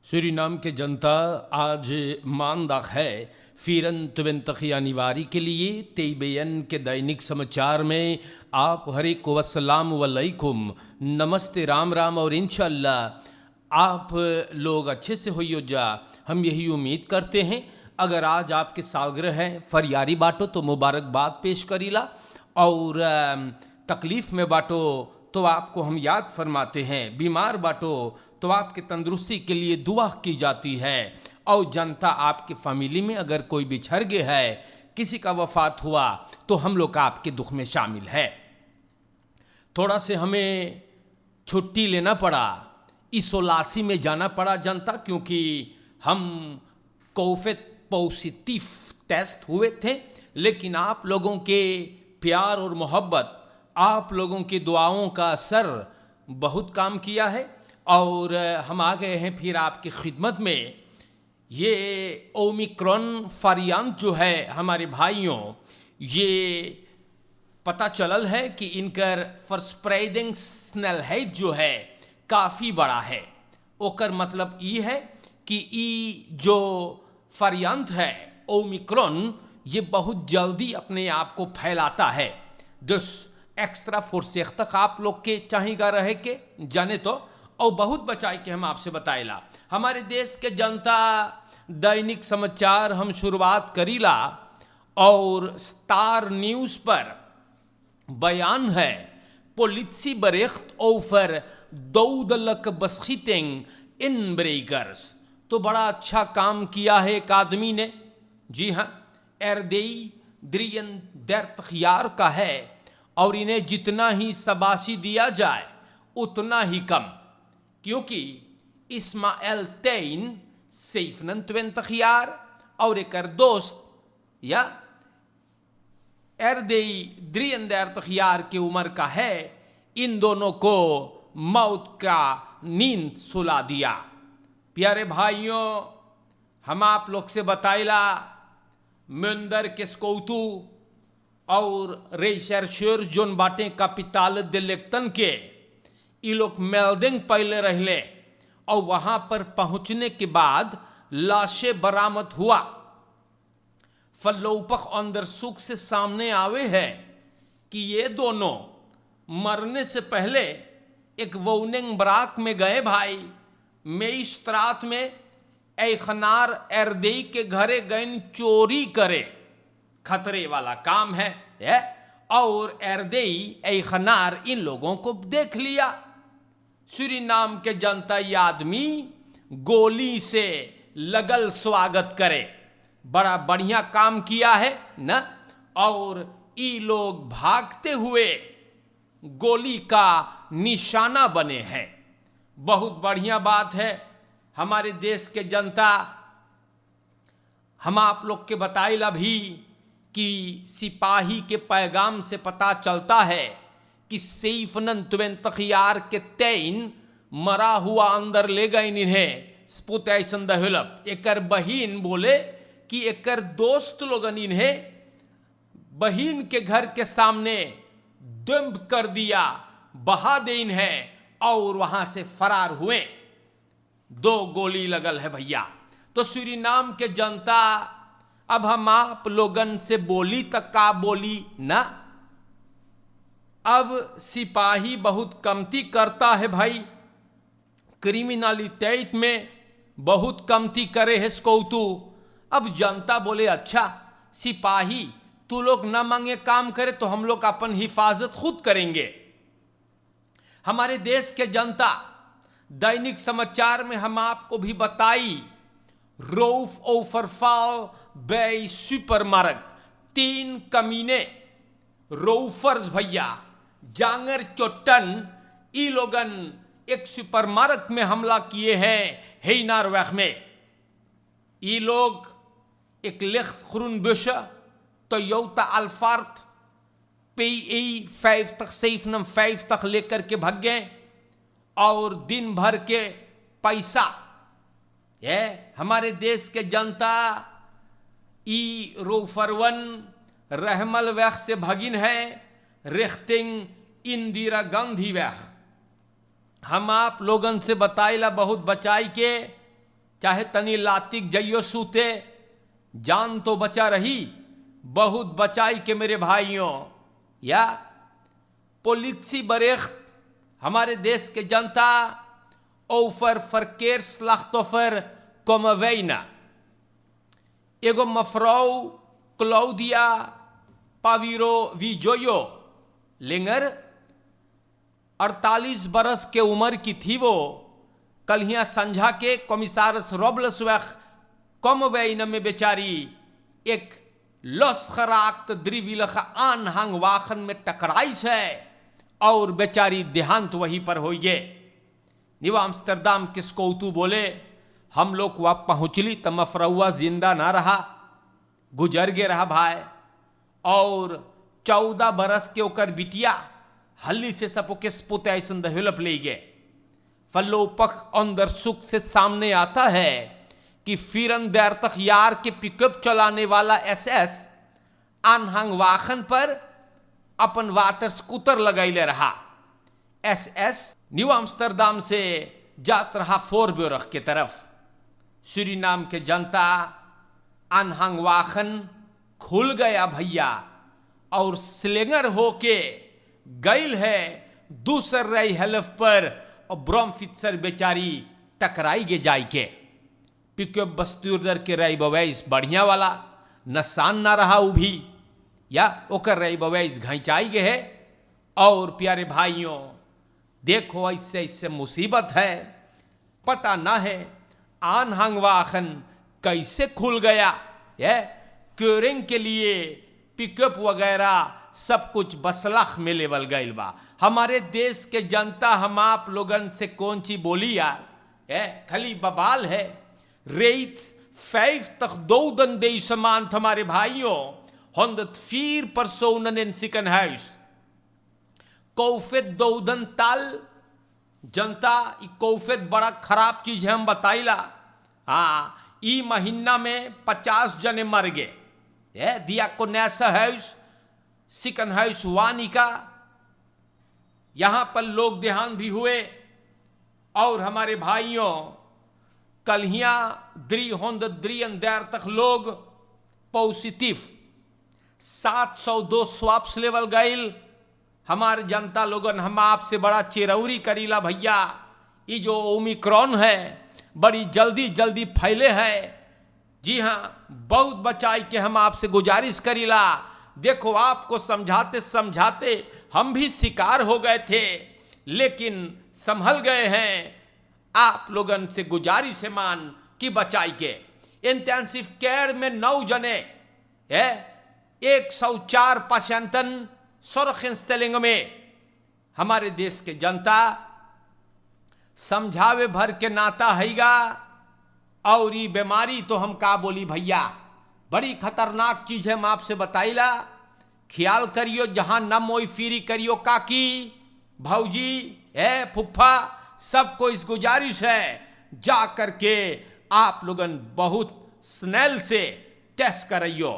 Suriname के जनता आज मानदाख है फिरन तुवेंतखियानिवारी के लिए तेईबेन के दैनिक समाचार में आप हरे को अस्सलाम वालेकुम, नमस्ते, राम राम और इंशाअल्लाह आप लोग अच्छे से होइयो जा। हम यही उम्मीद करते हैं। अगर आज आपके सालगिरह है फरियारी बाटो तो मुबारकबाद पेश करीला, और तकलीफ़ में बाटो तो आपको हम याद फरमाते हैं, बीमार बाटो तो आपके तंदुरुस्ती के लिए दुआ की जाती है। और जनता आपके फैमिली में अगर कोई बिछड़ गया है, किसी का वफात हुआ, तो हम लोग आपके दुख में शामिल है। थोड़ा से हमें छुट्टी लेना पड़ा, इसोलासी में जाना पड़ा जनता, क्योंकि हम कोविड पॉजिटिव टेस्ट हुए थे। लेकिन आप लोगों के प्यार और मोहब्बत, आप लोगों की दुआओं का असर बहुत काम किया है, और हम आ गए हैं फिर आपकी खिदमत में। ये ओमिक्रॉन वेरिएंट जो है हमारे भाइयों, ये पता चलल है कि इनकर स्प्रेडिंग स्नेलहाइट जो है काफ़ी बड़ा है। ओकर मतलब ये है कि ये जो वेरिएंट है ओमिक्रॉन, ये बहुत जल्दी अपने आप को फैलाता है। दस एक्स्ट्रा फोर्स तक आप लोग के चाहिएगा रहे के जाने तो, और बहुत बचाए के हम आपसे बताएला। हमारे देश के जनता दैनिक समाचार हम शुरुआत करीला, और स्टार न्यूज़ पर बयान है पोलिसी बरिख्त ओवर दौदलक बस्खितिंग इन ब्रेकर्स। तो बड़ा अच्छा काम किया है एक आदमी ने। जी हाँ, एरदेई द्रियन दर्तखियार का है, और इन्हें जितना ही शबाशी दिया जाए उतना ही कम, क्योंकि इस्माइल तैन सैफनन तुवेंतखियार और एक दोस्त या एरदेई द्रियन दर्तखियार की उम्र का है। इन दोनों को मौत का नींद सुला दिया। प्यारे भाइयों, हम आप लोग से बताइला मंदर के स्कौतू और रेशर जोन बाटे कैपिटल दिलेक्तन के ये लोग मेल्डिंग पहले रहले, और वहां पर पहुंचने के बाद लाशें बरामद हुआ। फल्लोपख अंदर सुख से सामने आवे है कि ये दोनों मरने से पहले एक वोनिंग बराक में गए भाई। मेइस त्रात में एखनार एरदेई के घरे गए चोरी करे, खतरे वाला काम है। और एरदेई एखनार इन लोगों को देख लिया। सूरीनाम के जनता ये आदमी गोली से लगल स्वागत करे, बड़ा बढ़िया काम किया है ना। और ये लोग भागते हुए गोली का निशाना बने हैं। बहुत बढ़िया बात है। हमारे देश के जनता, हम आप लोग के बताइला भी कि सिपाही के पैगाम से पता चलता है कि सैफनन तुवेंतखियार के तैन मरा हुआ अंदर ले गए इन्हें स्पुत ऐसन दहलप। एकर बहिन बोले कि एकर दोस्त लोगन इन्हें बहिन के घर के सामने दम कर दिया, बहा दे इन्हें, और वहां से फरार हुए। 2 गोली लगल है भैया। तो सूरीनाम के जनता, अब हम आप लोगन से बोली तक का बोली ना। अब सिपाही बहुत कमती करता है भाई, क्रिमिनलिटी में बहुत कमती करे है स्कौतू। अब जनता बोले अच्छा सिपाही तू लोग ना मांगे काम करे तो हम लोग अपन हिफाजत खुद करेंगे। हमारे देश के जनता दैनिक समाचार में हम आपको भी बताई, रोफ ओफरफाल बे सुपरमार्केट 3 कमीने रोफर्स भैया जांगर चोट्टन ई लोगन एक सुपरमार्केट में हमला किए हैं हेनारवेख में। ये लोग एक लेख खुरुन बेशा टोयोटा अल्फार्ट PE 5 तक सैफनम 5 तक लेकर के भाग गए, और दिन भर के पैसा ये हमारे देश के जनता ई रोफरवन रहमल वैख से भगिन है रिख्तिंग इंदिरा गांधी वैख। हम आप लोगन से बताइला बहुत बचाई के चाहे तनी लातिक जइयो सूते, जान तो बचा रही, बहुत बचाई के मेरे भाइयों। या पोलिसी बरेख्त हमारे देश के जनता ओफर फरकेर स्लाख्तोफर कोमवेना एगो मफराउ क्लाउदिया पाविरो विजोयो लेंगर 48 बरस के उम्र की थी वो। कल हिया संझा के कमिसारस रोबलसवख कमवेन में बेचारी एक लस खराक्त द्रिविलख आन हंग वाखन में टकराई है और बेचारी देहांत वहीं पर हो गए। निवा अम्स्टरदाम किसको तू बोले हम लोग वहाँ पहुँचली तो मफरौआ जिंदा ना रहा, गुजर गे रहा भाई। और 14 बरस के ओकर बिटिया हल्ली से सपो के स्पुत ऐसन दहलप ले गए। फल्लो पख अंदर सुख से सामने आता है कि फिरन देर तक यार के पिकअप चलाने वाला एसएस आनहंग वाखन पर अपन वाटर स्कूटर लगाइले रहा। एसएस न्यू अम्स्टरदाम से जात रहा फोरब्योरख के तरफ। सूरीनाम के जनता आनहंग वाखन खुल गया भैया और स्लेंगर होके गईल है दूसर रही हलफ पर और ब्रोमफित्सर बेचारी टकराई गे जाय के। पिकअप बस्तूरदर के रही बवैस बढ़िया वाला नसान ना रहा उ भी, या ओकर रही बवैस घाइचाई गे है। और प्यारे भाइयों देखो ऐसे ऐसे मुसीबत है, पता ना है आनहंग वाखन कैसे खुल गया। ये क्योरिंग के लिए पिकअप वगैरह सब कुछ बसलाख में लेवल गईल बा। हमारे देश के जनता हम आप लोगन से कौन ची बोली यार, खाली बबाल है। रेत 5 तक 2 दन दे समान हमारे भाइयों 104 personen in ziekenhuis। कोविड 2 दन ताल जनता कोविड बड़ा खराब चीज है हम बताइला। हाँ ई महीना में 50 जने मर गए। दिया को नैसा हाउस सिकन हाउस वानी का यहां पर लोग देहांत भी हुए। और हमारे भाइयों कलहिया देर तक लोग पॉजिटिव 702 स्वाप्स लेवल गईल। हमारे जनता लोगन हम आपसे बड़ा चिरौरी करीला भैया, ये जो ओमिक्रॉन है बड़ी जल्दी जल्दी फैले है। जी हाँ बहुत बचाई के हम आपसे गुजारिश करीला। देखो आपको समझाते समझाते हम भी शिकार हो गए थे लेकिन संभल गए हैं। आप लोगन से गुजारिश है मान कि बचाई के। इंटेंसिव केयर में 9 जने 104 पेशेंटन सोरखिंस्टेलिंग में। हमारे देश के जनता समझावे भर के नाता हैगा। और ये बीमारी तो हम का बोली भैया बड़ी खतरनाक चीज है, हम आपसे बताइला। ख्याल करियो जहां न मोई फिरी करियो काकी भौजी फुफ्फा सबको इस गुजारिश है जा करके आप लोगन बहुत स्नेल से टेस्ट करियो,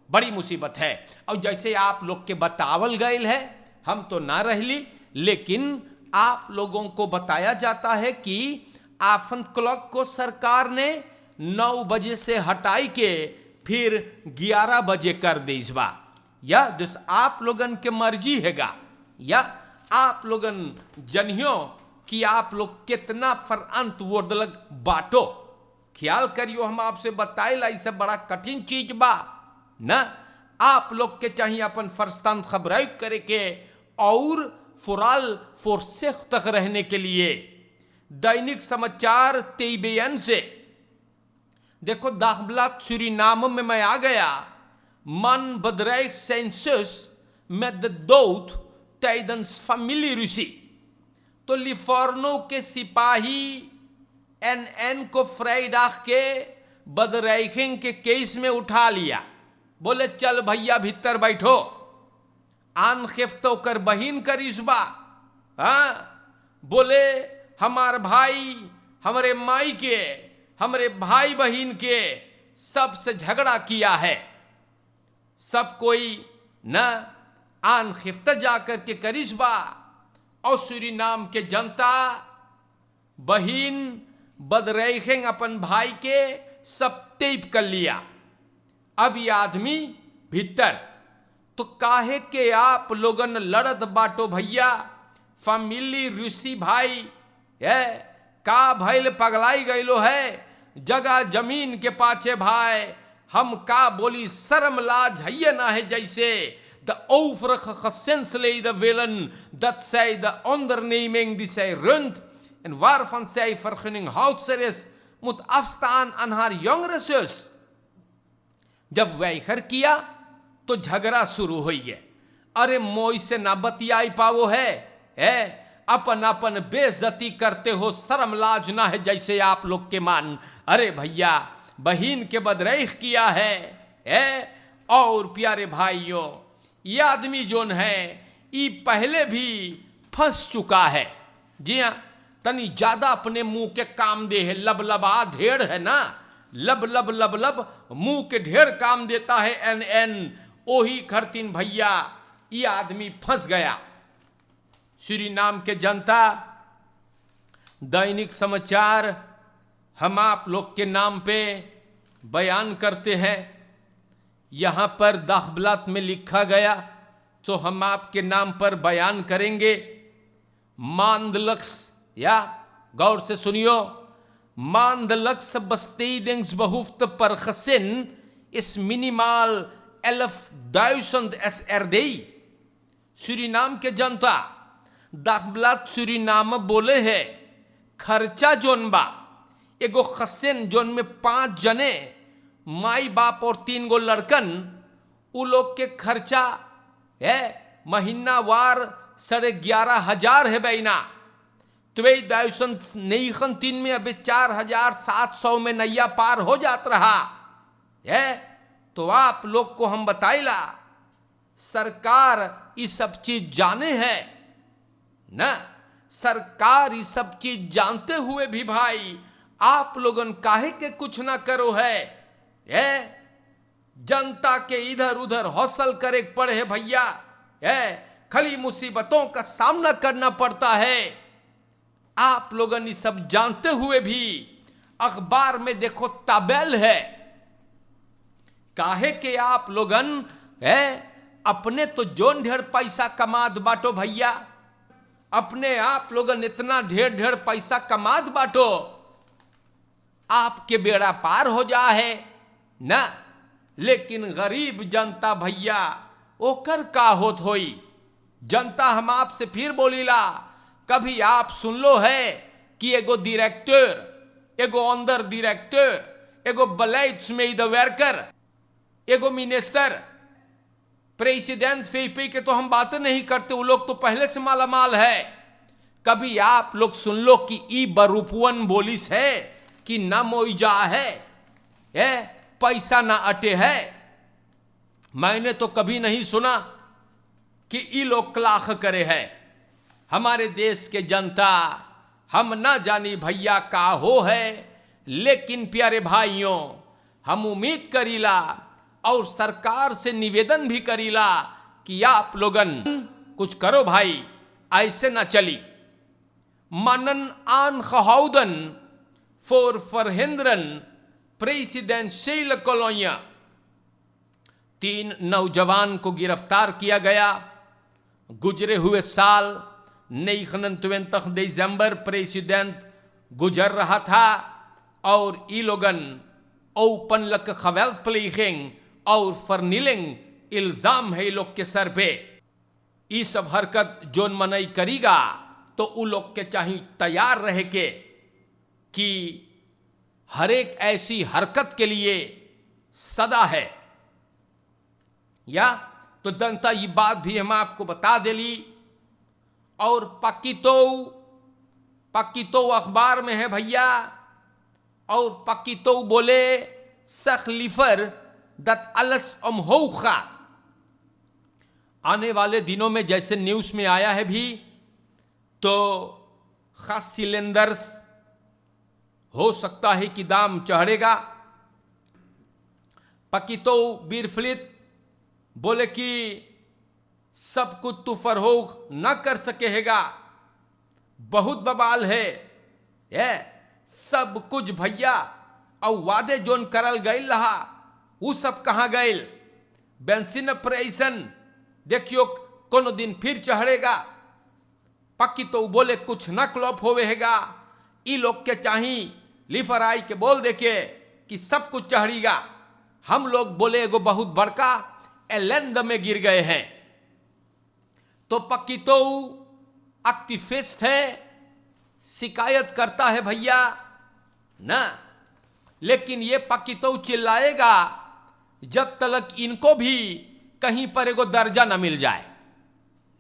बड़ी मुसीबत है। और जैसे आप लोग के बतावल गईल है हम तो ना रहली, लेकिन आप लोगों को बताया जाता है कि आफन क्लॉक को सरकार ने 9 बजे से हटाई के फिर 11 बजे कर दे इस बार। या जिस आप लोगन के मर्जी हैगा, या आप लोगन जनियो कि आप लोग कितना फरअंत वोडलग बाटो। ख्याल करियो हम आपसे बताइला इसे बड़ा कठिन चीज बा ना। आप लोग के चाहिए अपन फरस्तान खबराई करे के और फुराल फोर्सेख तक रहने के लिए। दैनिक समाचार तेईबेयन से देखो दाखबला सूरीनाम में मैं आ गया। मन bedreigt zijn zus met de dood tijdens familieruzie। तो लिफोर्नो के सिपाही एन को फ्राइडाग के बदरेखिंग के केस में उठा लिया। बोले चल भैया भीतर बैठो। आन खिफ्तो कर बहिन कर इसबा। हाँ बोले हमार भाई हमारे माई के हमारे भाई बहन के सबसे झगड़ा किया है। सब कोई न आन खिफ्ता जाकर के करिश्बा। और सूरीनाम के जनता बहिन बदरेखें अपन भाई के सब टेप कर लिया। अब ये आदमी भीतर, तो काहे के आप लोगन लड़त बाटो भैया, फैमिली ऋषि भाई है का भैल पगलाई गईलो है, जगह जमीन के पाछे भाई हम का बोली शर्म लाज है ना है जैसे de overige gezinsleden willen dat zij de onderneming die zij runt en waarvan zij vergunninghoudster is, moet afstaan aan haar jongere zus. जब वैखर किया तो झगड़ा शुरू हो गया। अरे मोई से ना बतियाई पावो है अपन अपन बेइज्जती करते हो, शर्म लाज ना है जैसे आप लोग के मान। अरे भैया बहन के बदरेख किया है और प्यारे भाइयों ये आदमी जोन है ये पहले भी फंस चुका है। जी हाँ, तनी ज्यादा अपने मुंह के काम दे है, लबलबा ढेर है ना, लब लब लब लब मुंह के ढेर काम देता है एन ओही खरतीन भैया ये आदमी फंस गया। सूरीनाम के जनता, दैनिक समाचार हम आप लोग के नाम पे बयान करते हैं। यहां पर दाखबलात में लिखा गया तो हम आपके नाम पर बयान करेंगे। मांदलक्स, या गौर से सुनियो, maandelijks bestedingsbehoefte per gezin is minimaal 11.000 SRD। Suriname के जनता, दाखबलात सूरीनाम बोले है खर्चा जोन बा एगो खसिन जोन में 5 जने माई बाप और 3 गो लड़कन, उ लोग के खर्चा है महीना वार 11,500 है बैना। 2009 में अभी 4,700 में नैया पार हो जात रहा है। तो आप लोग को हम बताइला सरकार ये सब चीज जाने है ना, सरकार ये सब चीज जानते हुए भी भाई आप लोगन काहे के कुछ ना करो है। जनता के इधर उधर हौसल करे पड़े है भैया, खाली मुसीबतों का सामना करना पड़ता है। आप लोगन ये सब जानते हुए भी अखबार में देखो ताबेल है, काहे के आप लोगन अपने तो जोन ढेर पैसा कमात बाटो भैया, अपने आप लोगन इतना ढेर ढेर पैसा कमात बाटो, आपके बेड़ा पार हो जा है ना। लेकिन गरीब जनता भैया ओकर का होत होई। जनता हम आपसे फिर बोलीला, कभी आप सुन लो है कि एगो डायरेक्टर, एगो अंदर डायरेक्टर, एगो बलैट्स में इधर वर्कर, एगो मिनिस्टर, प्रेसिडेंट फेपे के तो हम बातें नहीं करते, वो लोग तो पहले से मालामाल है। कभी आप लोग सुन लो कि ई बरूपुअन बोलिस है कि ना मोइजा है पैसा ना अटे है। मैंने तो कभी नहीं सुना कि ई लोग क्लाख करे है। हमारे देश के जनता हम ना जानी भैया का हो है, लेकिन प्यारे भाइयों हम उम्मीद करीला और सरकार से निवेदन भी करीला कि आप लोगन कुछ करो भाई, ऐसे ना चली। मनन आन खहाउदन फॉर फरहेंद्रन प्रेसिडेंशियल कॉलोनिया, 3 नौजवान को गिरफ्तार किया गया। गुजरे हुए साल 29 दिसंबर प्रेसिडेंट गुजर रहा था और ई लोगन ओपनलक खवेल्पलिखिंग और फर्निलिंग इल्जाम है लोग के सर पे। ये सब हरकत जोन मनई करीगा तो उ लोग के चाहिए तैयार रहे के कि हर एक ऐसी हरकत के लिए सदा है। या तो जनता ये बात भी हम आपको बता देली। और पकीतो अखबार में है भैया, और पकीतो बोले सखलीफर दत अलस अमहोखा। आने वाले दिनों में जैसे न्यूज में आया है भी, तो खास सिलेंडर्स हो सकता है कि दाम चढ़ेगा। पकीतो बीरफलित बोले कि सब कुछ तो फरोख न कर सकेगा, बहुत बवाल है। सब कुछ भैया और वादे जोन करल गईल रहा वो सब कहाँ गईल। बेंसिन ऑपरेशन देखियो कोनो दिन फिर चढ़ेगा, पक्की तो बोले कुछ न क्लॉप होवेगा। ई लोग के चाही लिफर आई के बोल देके कि सब कुछ चढ़ीगा। हम लोग बोले एगो बहुत बड़का एलेंद में गिर गए हैं, तो पक्की तो एक्टिविस्ट है, शिकायत करता है भैया ना। लेकिन ये पक्की तो चिल्लाएगा जब तक इनको भी कहीं पर एगो दर्जा न मिल जाए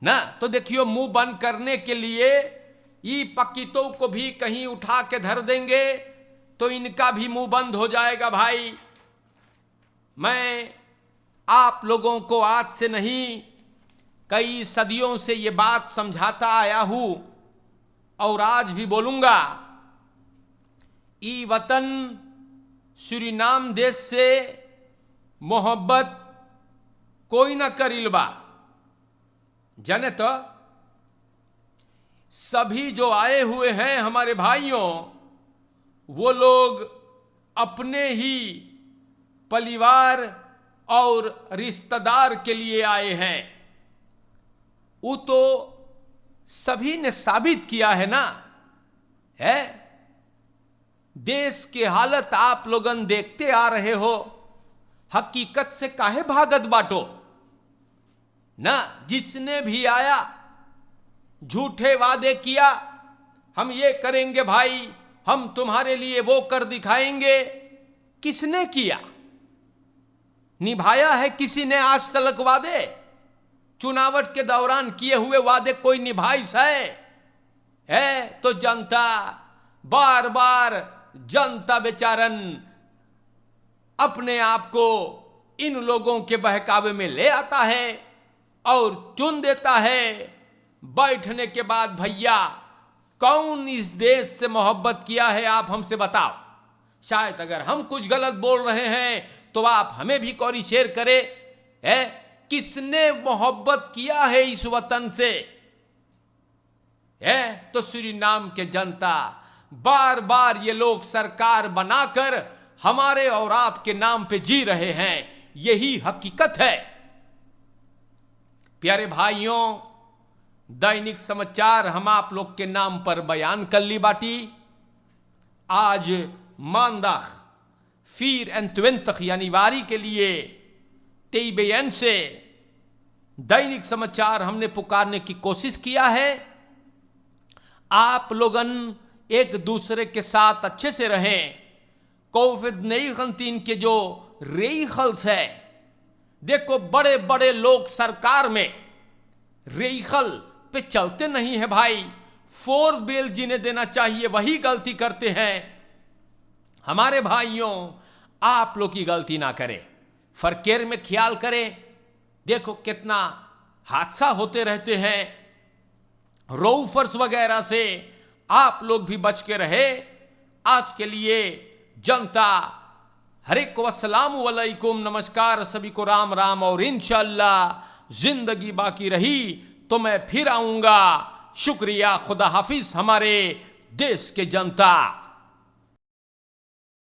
ना। तो देखियो मुंह बंद करने के लिए ये पक्कीतों को भी कहीं उठा के धर देंगे तो इनका भी मुंह बंद हो जाएगा। भाई मैं आप लोगों को आज से नहीं कई सदियों से ये बात समझाता आया हूं और आज भी बोलूंगा। ई वतन सूरीनाम देश से मोहब्बत कोई ना करिल बा। जाने तो सभी जो आए हुए हैं हमारे भाइयों, वो लोग अपने ही परिवार और रिश्तेदार के लिए आए हैं। वो तो सभी ने साबित किया है ना। है देश की हालत आप लोगन देखते आ रहे हो, हकीकत से काहे भागत बाटो ना। जिसने भी आया झूठे वादे किया, हम ये करेंगे भाई, हम तुम्हारे लिए वो कर दिखाएंगे। किसने किया? निभाया है किसी ने आज तक वादे? चुनावट के दौरान किए हुए वादे कोई निभाइस है? तो जनता बार बार जनता बेचारन अपने आप को इन लोगों के बहकावे में ले आता है और चुन देता है। बैठने के बाद भैया कौन इस देश से मोहब्बत किया है आप हमसे बताओ। शायद अगर हम कुछ गलत बोल रहे हैं तो आप हमें भी कॉरी शेयर करें। है किसने मोहब्बत किया है इस वतन से? है तो सूरीनाम के जनता बार बार ये लोग सरकार बनाकर हमारे और आपके नाम पे जी रहे हैं। यही हकीकत है। प्यारे भाइयों, दैनिक समाचार हम आप लोग के नाम पर बयान कर ली बाटी। आज मानदाख 24 यानीवारी के लिए TBN से दैनिक समाचार हमने पुकारने की कोशिश किया है। आप लोगन एक दूसरे के साथ अच्छे से रहें। कोविड-19 के जो रेखल्स है, देखो बड़े बड़े लोग सरकार में रेखल पे चलते नहीं है भाई। 4 बेल जिन्हें देना चाहिए वही गलती करते हैं। हमारे भाइयों, आप लोग की गलती ना करें, फरकेर में ख्याल करें। देखो कितना हादसा होते रहते हैं। रोफर्स वगैरह से आप लोग भी बच के रहे। आज के लिए जनता हर एक को अस्सलाम वालेकुम, नमस्कार, सभी को राम राम। और इंशाअल्लाह जिंदगी बाकी रही तो मैं फिर आऊंगा। शुक्रिया, खुदा हाफिज हमारे देश के जनता।